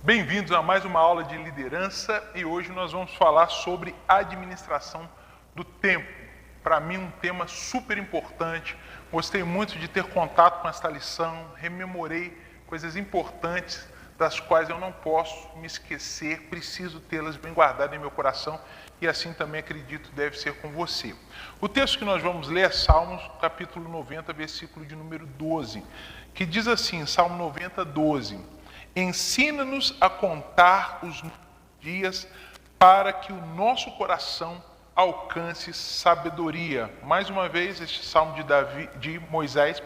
Bem-vindos a mais uma aula de liderança e hoje nós vamos falar sobre administração do tempo. Para mim, um tema super importante. Gostei muito de ter contato com esta lição, rememorei coisas importantes das quais eu não posso me esquecer, preciso tê-las bem guardadas em meu coração e assim também acredito deve ser com você. O texto que nós vamos ler é Salmos, capítulo 90, versículo de número 12, que diz assim, Salmo 90, 12: Ensina-nos a contar os dias para que o nosso coração alcance sabedoria. Mais uma vez, este salmo de Moisés,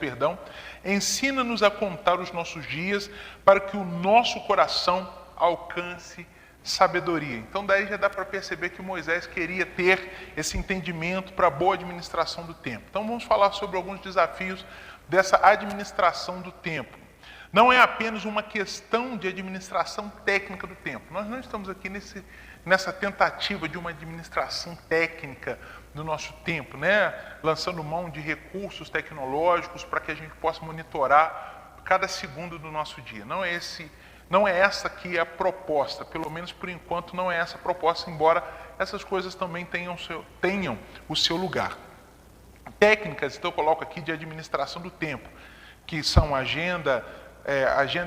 ensina-nos a contar os nossos dias para que o nosso coração alcance sabedoria. Então daí já dá para perceber que Moisés queria ter esse entendimento para a boa administração do tempo. Então vamos falar sobre alguns desafios dessa administração do tempo. Não é apenas uma questão de administração técnica do tempo. Nós não estamos aqui nessa tentativa de uma administração técnica do nosso tempo, né? Lançando mão de recursos tecnológicos para que a gente possa monitorar cada segundo do nosso dia. Não é essa que é a proposta, pelo menos por enquanto não é essa a proposta, embora essas coisas também tenham o seu lugar. Técnicas, então eu coloco aqui de administração do tempo, que são agenda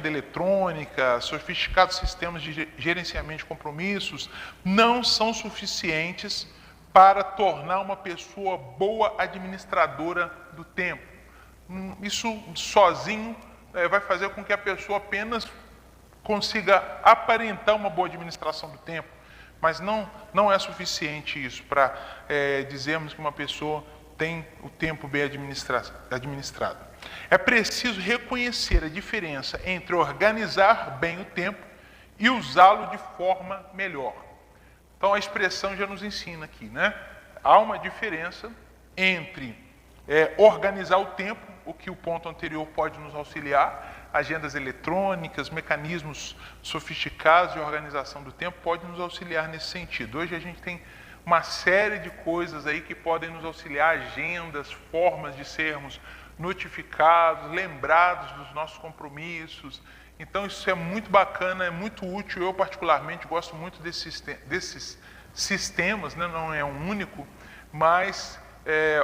eletrônica, sofisticados sistemas de gerenciamento de compromissos, não são suficientes para tornar uma pessoa boa administradora do tempo. Isso sozinho vai fazer com que a pessoa apenas consiga aparentar uma boa administração do tempo, mas não é suficiente isso para dizermos que uma pessoa tem o tempo bem administrado. É preciso reconhecer a diferença entre organizar bem o tempo e usá-lo de forma melhor. Então a expressão já nos ensina aqui, né? Há uma diferença entre organizar o tempo, o que o ponto anterior pode nos auxiliar, agendas eletrônicas, mecanismos sofisticados de organização do tempo podem nos auxiliar nesse sentido. Hoje a gente tem uma série de coisas aí que podem nos auxiliar, agendas, formas de sermos notificados, lembrados dos nossos compromissos. Então isso é muito bacana, é muito útil. Eu particularmente gosto muito desses sistemas, né? Não é um único, mas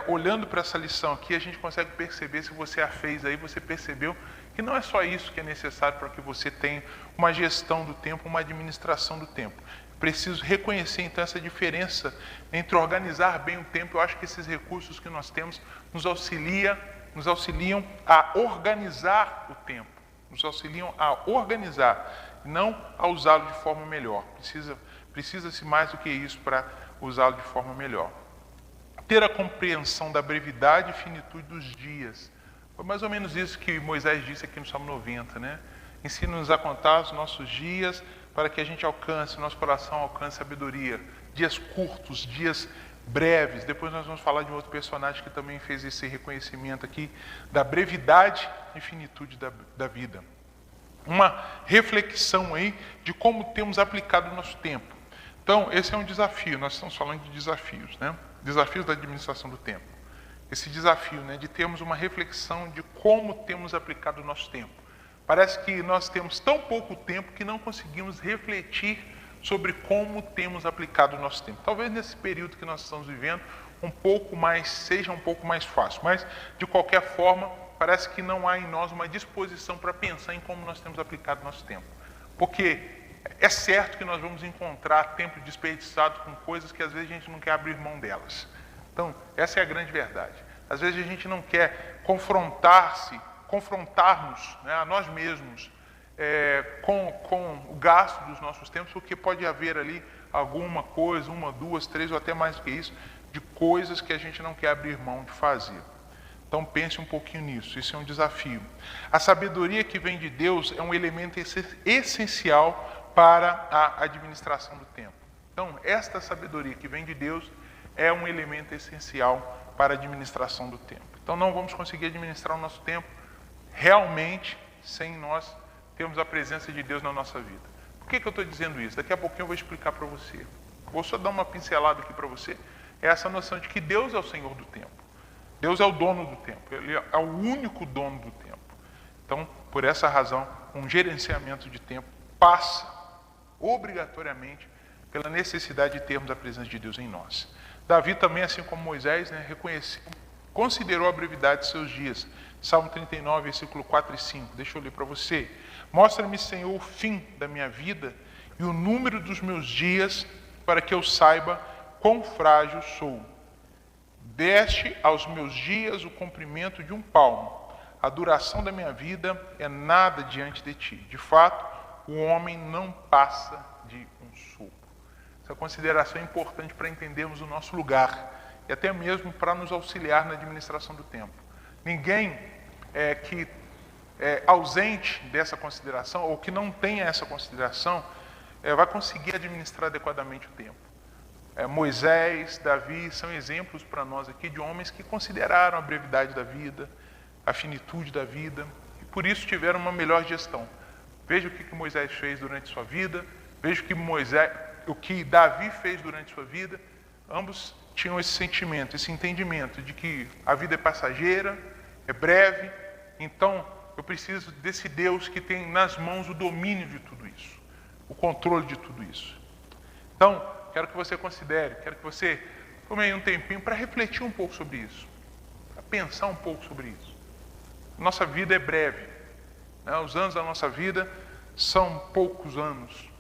olhando para essa lição aqui, a gente consegue perceber, se você a fez aí, você percebeu que não é só isso que é necessário para que você tenha uma gestão do tempo, uma administração do tempo. Preciso reconhecer então essa diferença entre organizar bem o tempo. Eu acho que esses recursos que nós temos nos auxiliam a organizar o tempo, nos auxiliam a organizar, não a usá-lo de forma melhor. Precisa-se mais do que isso para usá-lo de forma melhor. Ter a compreensão da brevidade e finitude dos dias. Foi mais ou menos isso que Moisés disse aqui no Salmo 90, né? Ensina-nos a contar os nossos dias para que a gente nosso coração alcance sabedoria. Dias curtos, dias breves. Depois nós vamos falar de um outro personagem que também fez esse reconhecimento aqui da brevidade e finitude da vida. Uma reflexão aí de como temos aplicado o nosso tempo. Então, esse é um desafio, nós estamos falando de desafios, né? Desafios da administração do tempo. Esse desafio, né, de termos uma reflexão de como temos aplicado o nosso tempo. Parece que nós temos tão pouco tempo que não conseguimos refletir sobre como temos aplicado o nosso tempo. Talvez nesse período que nós estamos vivendo, seja um pouco mais fácil, mas de qualquer forma, parece que não há em nós uma disposição para pensar em como nós temos aplicado o nosso tempo. Porque é certo que nós vamos encontrar tempo desperdiçado com coisas que às vezes a gente não quer abrir mão delas. Então, essa é a grande verdade. Às vezes a gente não quer confrontarmos, né, a nós mesmos com o gasto dos nossos tempos, porque pode haver ali alguma coisa, 1, 2, 3 ou até mais do que isso, de coisas que a gente não quer abrir mão de fazer. Então pense um pouquinho nisso, isso é um desafio. A sabedoria que vem de Deus é um elemento essencial para a administração do tempo. Então esta sabedoria que vem de Deus é um elemento essencial para a administração do tempo. Então não vamos conseguir administrar o nosso tempo realmente sem nós termos a presença de Deus na nossa vida. Por que eu estou dizendo isso? Daqui a pouquinho eu vou explicar para você. Vou só dar uma pincelada aqui para você. É essa noção de que Deus é o Senhor do tempo. Deus é o dono do tempo. Ele é o único dono do tempo. Então, por essa razão, um gerenciamento de tempo passa obrigatoriamente, pela necessidade de termos a presença de Deus em nós. Davi também, assim como Moisés, reconheceu, considerou a brevidade de seus dias. Salmo 39, versículo 4 e 5. Deixa eu ler para você. Mostra-me, Senhor, o fim da minha vida e o número dos meus dias, para que eu saiba quão frágil sou. Deste aos meus dias o comprimento de um palmo. A duração da minha vida é nada diante de ti. De fato, o homem não passa de um sopro. Essa consideração é importante para entendermos o nosso lugar e até mesmo para nos auxiliar na administração do tempo. Ninguém que é ausente dessa consideração ou que não tenha essa consideração vai conseguir administrar adequadamente o tempo. Moisés, Davi são exemplos para nós aqui de homens que consideraram a brevidade da vida, a finitude da vida e por isso tiveram uma melhor gestão. Veja o que Moisés fez durante sua vida, veja o que Davi fez durante sua vida. Ambos tinham esse sentimento, esse entendimento de que a vida é passageira, é breve, então eu preciso desse Deus que tem nas mãos o domínio de tudo isso, o controle de tudo isso. Então, quero que você considere, quero que você tome aí um tempinho para refletir um pouco sobre isso, para pensar um pouco sobre isso. Nossa vida é breve, os anos da nossa vida são poucos anos.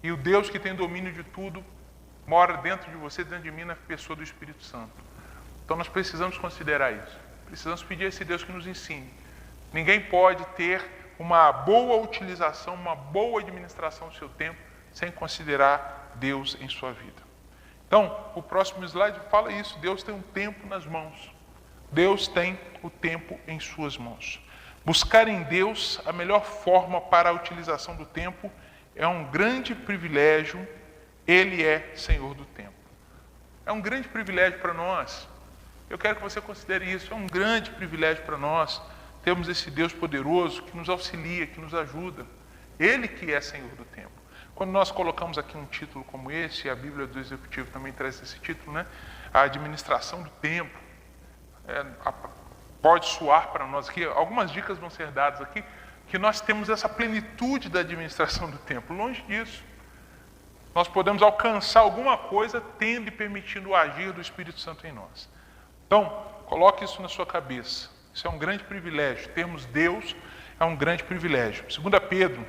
E o Deus que tem domínio de tudo mora dentro de você, dentro de mim, na pessoa do Espírito Santo. Então nós precisamos considerar isso. Precisamos pedir a esse Deus que nos ensine. Ninguém pode ter uma boa utilização, uma boa administração do seu tempo sem considerar Deus em sua vida. Então, o próximo slide fala isso. Deus tem um tempo nas mãos. Deus tem o tempo em suas mãos. Buscar em Deus a melhor forma para a utilização do tempo é um grande privilégio. Ele é Senhor do tempo. É um grande privilégio para nós. Eu quero que você considere isso. É um grande privilégio para nós termos esse Deus poderoso que nos auxilia, que nos ajuda. Ele que é Senhor do tempo. Quando nós colocamos aqui um título como esse, a Bíblia do Executivo também traz esse título, a administração do tempo, pode soar para nós aqui, algumas dicas vão ser dadas aqui, que nós temos essa plenitude da administração do tempo. Longe disso. Nós podemos alcançar alguma coisa tendo e permitindo o agir do Espírito Santo em nós. Então, coloque isso na sua cabeça. Isso é um grande privilégio. Termos Deus é um grande privilégio. 2 Pedro,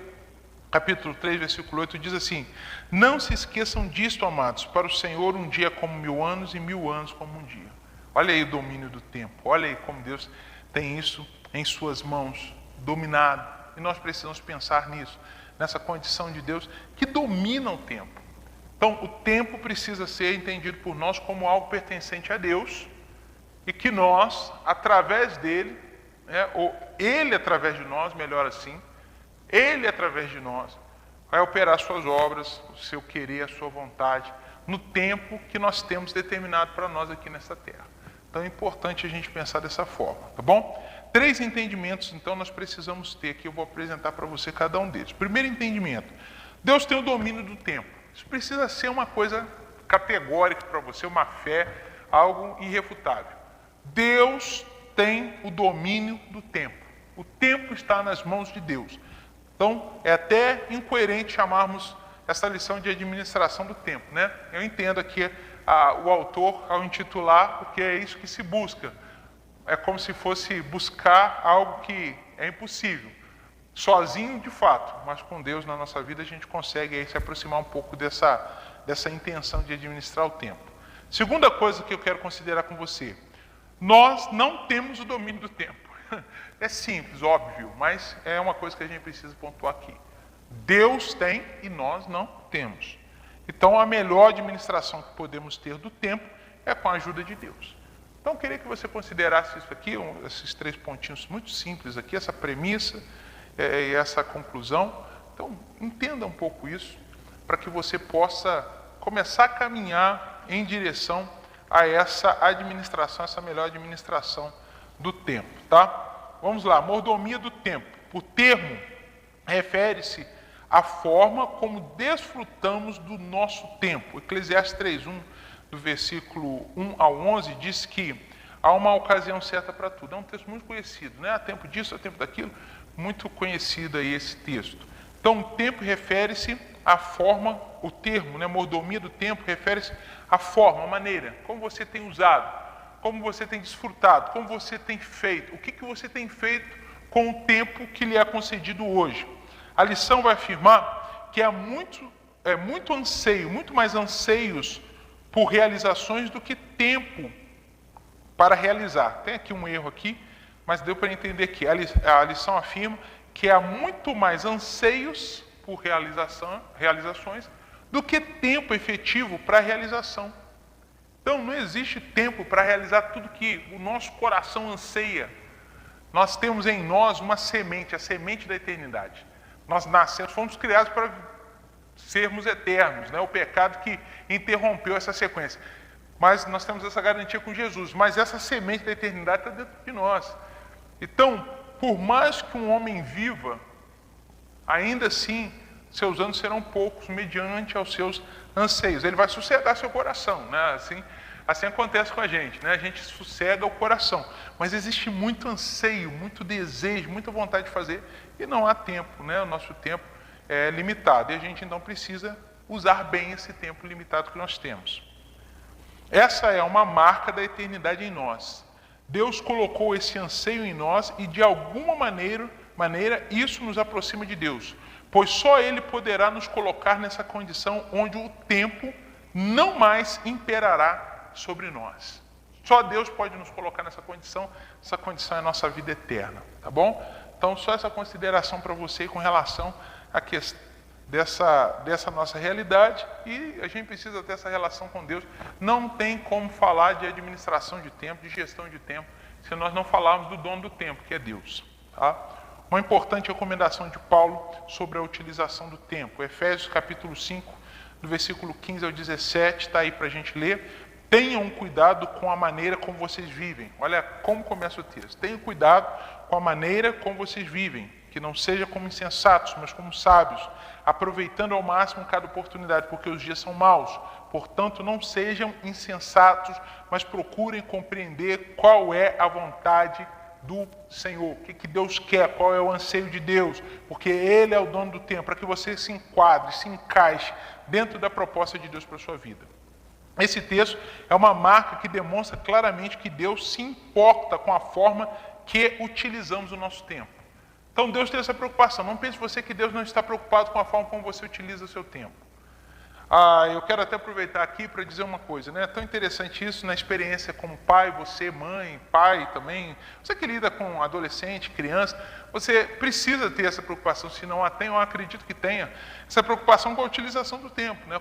capítulo 3, versículo 8, diz assim: não se esqueçam disto, amados, para o Senhor um dia como 1000 anos e 1000 anos como um dia. Olha aí o domínio do tempo. Olha aí como Deus tem isso em suas mãos, dominado. E nós precisamos pensar nisso, nessa condição de Deus que domina o tempo. Então, o tempo precisa ser entendido por nós como algo pertencente a Deus e que nós, através dele, ou ele através de nós, melhor assim, ele através de nós, vai operar suas obras, o seu querer, a sua vontade, no tempo que nós temos determinado para nós aqui nessa terra. Então é importante a gente pensar dessa forma, tá bom? 3 entendimentos, então, nós precisamos ter aqui. Eu vou apresentar para você cada um deles. Primeiro entendimento: Deus tem o domínio do tempo. Isso precisa ser uma coisa categórica para você, uma fé, algo irrefutável. Deus tem o domínio do tempo. O tempo está nas mãos de Deus. Então, é até incoerente chamarmos essa lição de administração do tempo, Eu entendo aqui o autor ao intitular, porque é isso que se busca. É como se fosse buscar algo que é impossível. Sozinho, de fato, mas com Deus na nossa vida a gente consegue aí se aproximar um pouco dessa intenção de administrar o tempo. Segunda coisa que eu quero considerar com você: nós não temos o domínio do tempo. É simples, óbvio, mas é uma coisa que a gente precisa pontuar aqui. Deus tem e nós não temos. Então, a melhor administração que podemos ter do tempo é com a ajuda de Deus. Então, eu queria que você considerasse isso aqui, esses 3 pontinhos muito simples aqui, essa premissa e essa conclusão. Então, entenda um pouco isso, para que você possa começar a caminhar em direção a essa administração, essa melhor administração do tempo, tá? Vamos lá, mordomia do tempo. O termo refere-se à forma como desfrutamos do nosso tempo. Eclesiastes 3:1, do versículo 1 ao 11, diz que há uma ocasião certa para tudo. É um texto muito conhecido, Há tempo disso, há tempo daquilo. Muito conhecido aí esse texto. Então, o tempo refere-se à forma, o termo, né, mordomia do tempo, refere-se à forma, à maneira, como você tem usado, como você tem desfrutado, como você tem feito, o que você tem feito com o tempo que lhe é concedido hoje. A lição vai afirmar que há muito anseio, muito mais anseios por realizações do que tempo para realizar. Tem aqui um erro aqui, mas deu para entender aqui. A lição afirma que há muito mais anseios por realizações do que tempo efetivo para a realização. Então, não existe tempo para realizar tudo que o nosso coração anseia. Nós temos em nós uma semente, a semente da eternidade. Nós nascemos, fomos criados para sermos eternos, né? O pecado que interrompeu essa sequência. Mas nós temos essa garantia com Jesus. Mas essa semente da eternidade está dentro de nós. Então, por mais que um homem viva, ainda assim, seus anos serão poucos, mediante aos seus anseios. Ele vai sossegar seu coração, né? Assim acontece com a gente, né? A gente sossega o coração. Mas existe muito anseio, muito desejo, muita vontade de fazer, e não há tempo, né? O nosso tempo é limitado. E a gente, então, precisa usar bem esse tempo limitado que nós temos. Essa é uma marca da eternidade em nós. Deus colocou esse anseio em nós e, de alguma maneira, isso nos aproxima de Deus. Pois só Ele poderá nos colocar nessa condição onde o tempo não mais imperará sobre nós. Só Deus pode nos colocar nessa condição é a nossa vida eterna, tá bom? Então, só essa consideração para você com relação à questão dessa nossa realidade, e a gente precisa ter essa relação com Deus. Não tem como falar de administração de tempo, de gestão de tempo, se nós não falarmos do dono do tempo, que é Deus, tá? Uma importante recomendação de Paulo sobre a utilização do tempo. Efésios capítulo 5, do versículo 15 ao 17, está aí para a gente ler. Tenham cuidado com a maneira como vocês vivem. Olha como começa o texto. Tenham cuidado com a maneira como vocês vivem, que não seja como insensatos, mas como sábios, aproveitando ao máximo cada oportunidade, porque os dias são maus. Portanto, não sejam insensatos, mas procurem compreender qual é a vontade do Senhor, o que Deus quer, qual é o anseio de Deus, porque Ele é o dono do tempo, para que você se enquadre, se encaixe dentro da proposta de Deus para a sua vida. Esse texto é uma marca que demonstra claramente que Deus se importa com a forma que utilizamos o nosso tempo. Então Deus tem essa preocupação. Não pense você que Deus não está preocupado com a forma como você utiliza o seu tempo. Eu quero até aproveitar aqui para dizer uma coisa, né? É tão interessante isso na experiência como pai, você, mãe, pai também, você que lida com adolescente, criança, você precisa ter essa preocupação, se não a tem, eu acredito que tenha, essa preocupação com a utilização do tempo, né?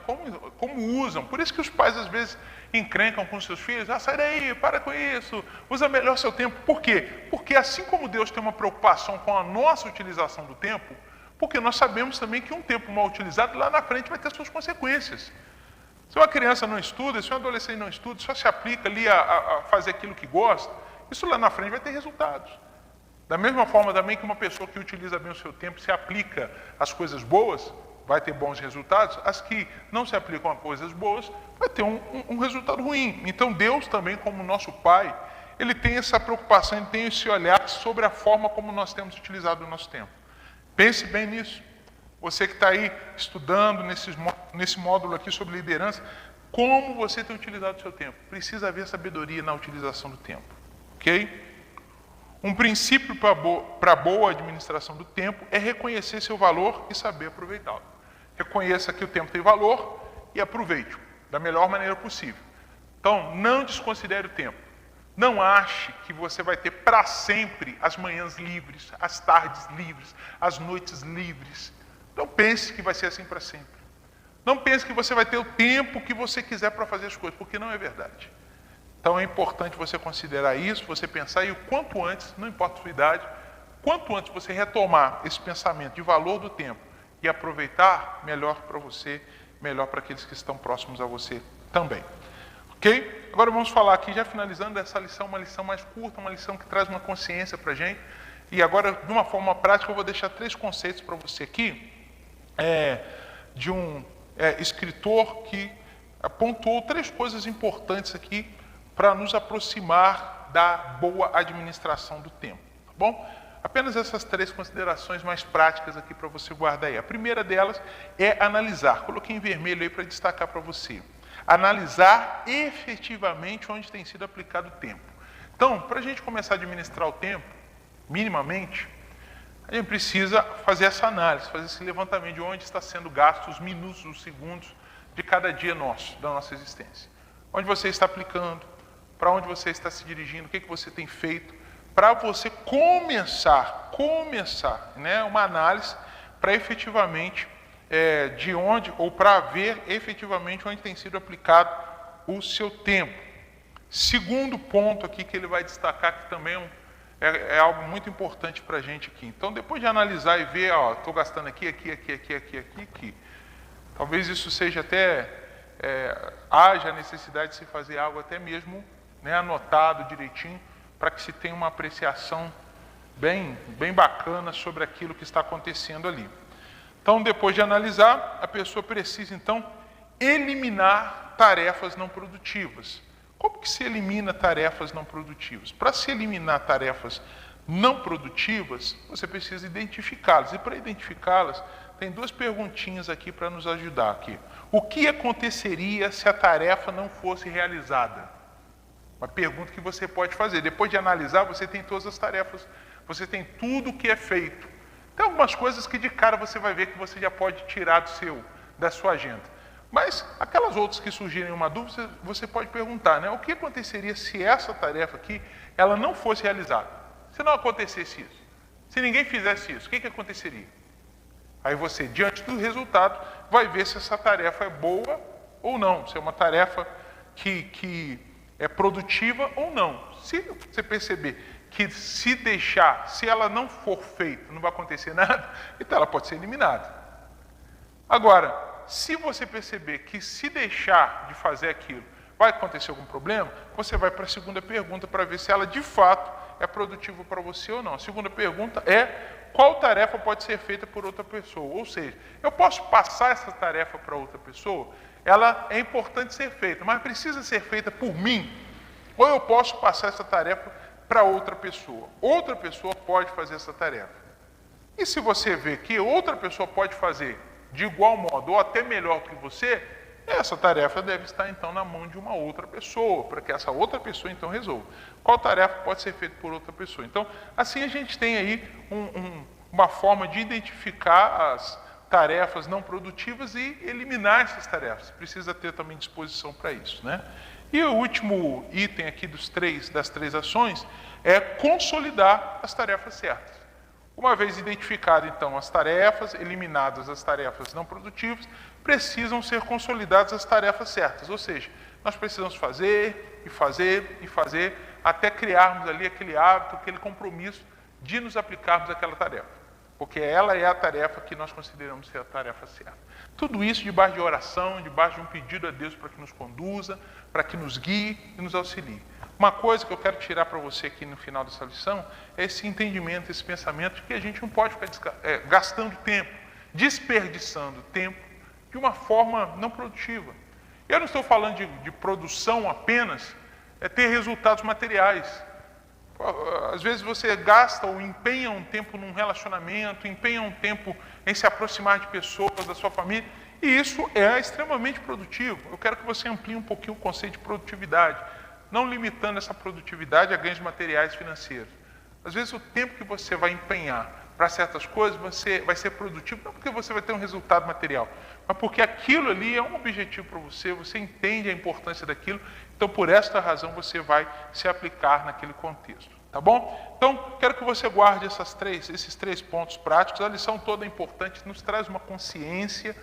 Como usam. Por isso que os pais às vezes encrencam com seus filhos, sai daí, para com isso, usa melhor seu tempo. Por quê? Porque assim como Deus tem uma preocupação com a nossa utilização do tempo, porque nós sabemos também que um tempo mal utilizado lá na frente vai ter suas consequências. Se uma criança não estuda, se um adolescente não estuda, só se aplica ali a fazer aquilo que gosta, isso lá na frente vai ter resultados. Da mesma forma também que uma pessoa que utiliza bem o seu tempo, se aplica às coisas boas, vai ter bons resultados. As que não se aplicam a coisas boas, vai ter um resultado ruim. Então Deus também, como nosso Pai, Ele tem essa preocupação, Ele tem esse olhar sobre a forma como nós temos utilizado o nosso tempo. Pense bem nisso. Você que está aí estudando nesse módulo aqui sobre liderança, como você tem utilizado o seu tempo. Precisa haver sabedoria na utilização do tempo. Ok? Um princípio para boa administração do tempo é reconhecer seu valor e saber aproveitá-lo. Reconheça que o tempo tem valor e aproveite-o da melhor maneira possível. Então, não desconsidere o tempo. Não ache que você vai ter para sempre as manhãs livres, as tardes livres, as noites livres. Não pense que vai ser assim para sempre. Não pense que você vai ter o tempo que você quiser para fazer as coisas, porque não é verdade. Então é importante você considerar isso, você pensar, e o quanto antes, não importa a sua idade, quanto antes você retomar esse pensamento de valor do tempo e aproveitar, melhor para você, melhor para aqueles que estão próximos a você também. Ok? Agora vamos falar aqui, já finalizando essa lição, uma lição mais curta, uma lição que traz uma consciência para a gente. E agora, de uma forma prática, eu vou deixar 3 conceitos para você aqui, de um escritor que pontuou 3 coisas importantes aqui para nos aproximar da boa administração do tempo. Tá bom? Apenas essas 3 considerações mais práticas aqui para você guardar aí. A primeira delas é analisar. Coloquei em vermelho aí para destacar para você. Analisar efetivamente onde tem sido aplicado o tempo. Então, para a gente começar a administrar o tempo, minimamente, a gente precisa fazer essa análise, fazer esse levantamento de onde está sendo gasto os minutos, os segundos de cada dia nosso, da nossa existência. Onde você está aplicando, para onde você está se dirigindo, o que você tem feito, para você começar, né, uma análise para efetivamente, de onde, ou para ver efetivamente onde tem sido aplicado o seu tempo. Segundo ponto aqui que ele vai destacar, que também é algo muito importante para a gente aqui. Então, depois de analisar e ver, estou gastando aqui. Talvez isso seja até, haja necessidade de se fazer algo até mesmo, né, anotado direitinho, para que se tenha uma apreciação bem bacana sobre aquilo que está acontecendo ali. Então, depois de analisar, a pessoa precisa, então, eliminar tarefas não produtivas. Como que se elimina tarefas não produtivas? Para se eliminar tarefas não produtivas, você precisa identificá-las. E para identificá-las, tem 2 perguntinhas aqui para nos ajudar aqui. O que aconteceria se a tarefa não fosse realizada? Uma pergunta que você pode fazer. Depois de analisar, você tem todas as tarefas, você tem tudo o que é feito. Tem algumas coisas que de cara você vai ver que você já pode tirar da sua agenda. Mas aquelas outras que surgirem uma dúvida, você pode perguntar, né? O que aconteceria se essa tarefa aqui, ela não fosse realizada? Se não acontecesse isso? Se ninguém fizesse isso, o que aconteceria? Aí você, diante do resultado, vai ver se essa tarefa é boa ou não, se é uma tarefa que é produtiva ou não. Se você perceber que se ela não for feita, não vai acontecer nada, então ela pode ser eliminada. Agora, se você perceber que se deixar de fazer aquilo, vai acontecer algum problema, você vai para a segunda pergunta para ver se ela de fato é produtiva para você ou não. A segunda pergunta é: qual tarefa pode ser feita por outra pessoa? Ou seja, eu posso passar essa tarefa para outra pessoa? Ela é importante ser feita, mas precisa ser feita por mim? Ou eu posso passar essa tarefa para outra pessoa? Outra pessoa pode fazer essa tarefa. E se você vê que outra pessoa pode fazer de igual modo ou até melhor do que você, essa tarefa deve estar então na mão de uma outra pessoa, para que essa outra pessoa então resolva. Qual tarefa pode ser feita por outra pessoa? Então, assim a gente tem aí uma forma de identificar as tarefas não produtivas e eliminar essas tarefas. Precisa ter também disposição para isso, né? E o último item aqui das três ações é consolidar as tarefas certas. Uma vez identificadas, então, as tarefas, eliminadas as tarefas não produtivas, precisam ser consolidadas as tarefas certas. Ou seja, nós precisamos fazer, até criarmos ali aquele hábito, aquele compromisso de nos aplicarmos àquela tarefa. Porque ela é a tarefa que nós consideramos ser a tarefa certa. Tudo isso debaixo de oração, debaixo de um pedido a Deus para que nos conduza, para que nos guie e nos auxilie. Uma coisa que eu quero tirar para você aqui no final dessa lição é esse entendimento, esse pensamento de que a gente não pode ficar gastando tempo, desperdiçando tempo de uma forma não produtiva. Eu não estou falando de produção apenas, ter resultados materiais. Às vezes você gasta ou empenha um tempo num relacionamento, empenha um tempo em se aproximar de pessoas, da sua família, e isso é extremamente produtivo. Eu quero que você amplie um pouquinho o conceito de produtividade, não limitando essa produtividade a ganhos materiais e financeiros. Às vezes o tempo que você vai empenhar para certas coisas você vai ser produtivo, não porque você vai ter um resultado material, mas porque aquilo ali é um objetivo para você, você entende a importância daquilo, então por esta razão você vai se aplicar naquele contexto, tá bom? Então, quero que você guarde esses três pontos práticos. A lição toda é importante, nos traz uma consciência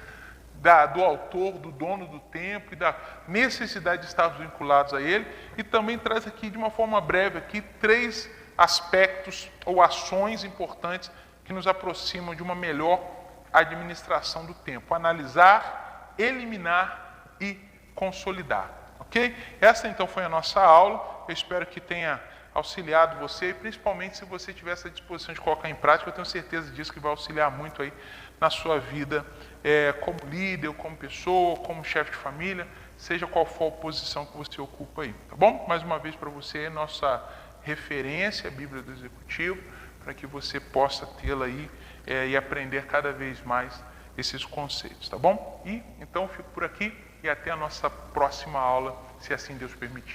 do autor, do dono do tempo e da necessidade de estarmos vinculados a ele, e também traz aqui de uma forma breve aqui 3 aspectos ou ações importantes que nos aproximam de uma melhor administração do tempo: analisar, eliminar e consolidar, ok? Essa então foi a nossa aula. Eu espero que tenha auxiliado você, e principalmente se você tiver essa disposição de colocar em prática, eu tenho certeza disso, que vai auxiliar muito aí na sua vida, como líder, como pessoa, como chefe de família, seja qual for a posição que você ocupa aí, tá bom? Mais uma vez para você, nossa referência, a Bíblia do Executivo, para que você possa tê-la aí e aprender cada vez mais esses conceitos, tá bom? E então eu fico por aqui e até a nossa próxima aula, se assim Deus permitir.